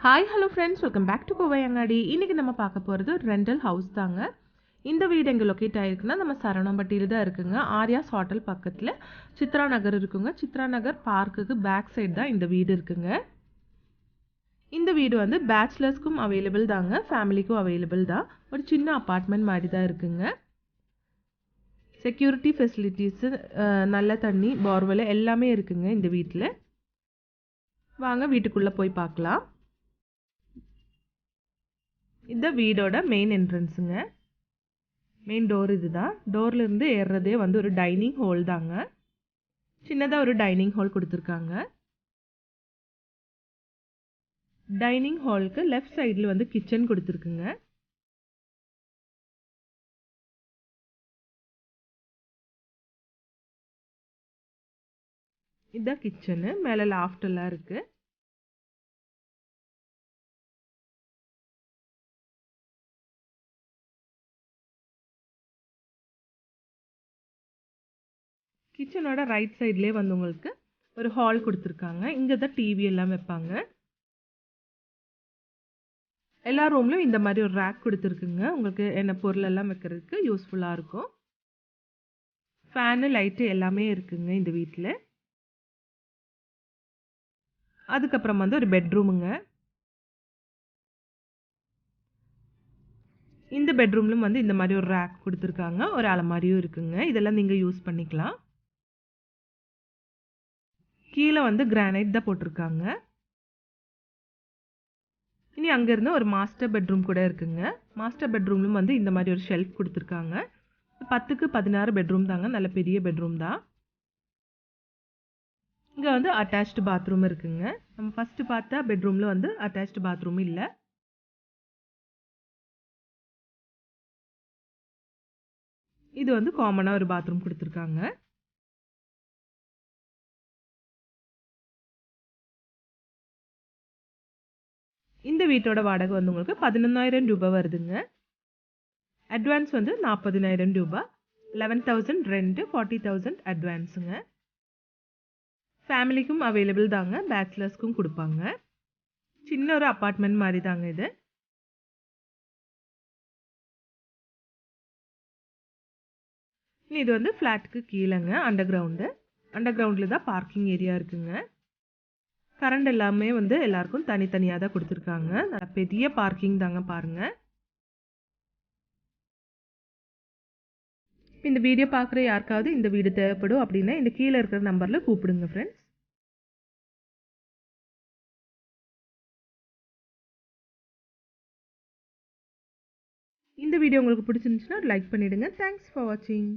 Hi hello friends, welcome back to Kovai Angadi. இன்றைக்கி நம்ம பார்க்க போகிறது ஒரு ரெண்டல் ஹவுஸ் தாங்க. இந்த வீடு எங்கே லொக்கேட் ஆகிருக்குன்னா நம்ம சரவணம்பட்டியில் தான் இருக்குங்க. ஆர்யாஸ் ஹோட்டல் பக்கத்தில் சித்ரா நகர் இருக்குங்க. சித்ரா நகர் பார்க்குக்கு பேக் சைடு தான் இந்த வீடு இருக்குங்க. இந்த வீடு வந்து பேச்சுலர்ஸ்க்கும் அவைலபிள் தாங்க, ஃபேமிலிக்கும் அவைலபிள் தான். ஒரு சின்ன அப்பார்ட்மெண்ட் மாதிரி தான் இருக்குங்க. செக்யூரிட்டி ஃபெசிலிட்டிஸு, நல்ல தண்ணி, போர்வெல் எல்லாமே இருக்குங்க இந்த வீட்டில். வாங்க வீட்டுக்குள்ளே போய் பார்க்கலாம். இந்த வீடோட மெயின் என்ட்ரன்ஸுங்க. மெயின் டோர் இதுதான். டோர்லேருந்து ஏறுறதே வந்து ஒரு டைனிங் ஹால் தாங்க. சின்னதாக ஒரு டைனிங் ஹால் கொடுத்துருக்காங்க. டைனிங் ஹாலுக்கு லெஃப்ட் சைடில் வந்து கிச்சன் கொடுத்துருக்குங்க. இதுதான் கிச்சனு. மேலே லாஃப்ட் எல்லாம் இருக்குது. கிச்சனோட ரைட் சைட்லேயே வந்து உங்களுக்கு ஒரு ஹால் கொடுத்துருக்காங்க. இங்கே தான் டிவி எல்லாம் வைப்பாங்க. எல்லா ரூம்லையும் இந்த மாதிரி ஒரு ரேக் கொடுத்துருக்குங்க. உங்களுக்கு என்ன பொருள் எல்லாம் வைக்கிறதுக்கு யூஸ்ஃபுல்லாக இருக்கும். ஃபேனு, லைட்டு எல்லாமே இருக்குங்க இந்த வீட்டில். அதுக்கப்புறம் வந்து ஒரு பெட்ரூமுங்க. இந்த பெட்ரூம்லும் வந்து இந்த மாதிரி ஒரு ரேக் கொடுத்துருக்காங்க. ஒரு அலமாரியும் இருக்குங்க. இதெல்லாம் நீங்கள் யூஸ் பண்ணிக்கலாம். கீழே வந்து கிரானைட் தான் போட்டிருக்காங்க. இனி அங்கேருந்து ஒரு மாஸ்டர் பெட்ரூம் கூட இருக்குங்க. மாஸ்டர் பெட்ரூம்லும் வந்து இந்த மாதிரி ஒரு ஷெல்ஃப் கொடுத்துருக்காங்க. 10க்கு 16 பெட்ரூம் தாங்க, நல்ல பெரிய பெட்ரூம் தான். இங்கே வந்து அட்டாச்டு பாத்ரூம் இருக்குங்க. நம்ம ஃபஸ்ட்டு பார்த்த பெட்ரூமில் வந்து அட்டாச்டு பாத்ரூம் இல்லை. இது வந்து காமனாக ஒரு பாத்ரூம் கொடுத்துருக்காங்க. இந்த வீட்டோட வாடகை வந்து உங்களுக்கு 11,000 ரூபாய் வருதுங்க. அட்வான்ஸ் வந்து 40,000 ரூபாய். 11,000 ரெண்ட், 40,000 அட்வான்ஸுங்க. ஃபேமிலிக்கும் அவைலபிள் தாங்க, பேச்சுலர்ஸ்க்கும் கொடுப்பாங்க. சின்ன ஒரு அப்பார்ட்மெண்ட் மாதிரி தாங்க இது. இது வந்து ஃப்ளாட்டுக்கு கீழேங்க, அண்டர் கிரவுண்டில் தான் பார்க்கிங் ஏரியா இருக்குங்க. கரண்ட் எல்லாமே வந்து எல்லாருக்கும் தனித்தனியாக தான் கொடுத்துருக்காங்க. நல்ல பெரிய பார்க்கிங் தாங்க பாருங்கள். இந்த வீடியோ பார்க்குற யாருக்காவது இந்த வீடு தேவைப்படும் அப்படின்னா இந்த கீழே இருக்கிற நம்பரில் கூப்பிடுங்க ஃப்ரெண்ட்ஸ். இந்த வீடியோ உங்களுக்கு பிடிச்சிருந்துச்சுன்னா லைக் பண்ணிவிடுங்க. தேங்க்ஸ் ஃபார் வாட்சிங்.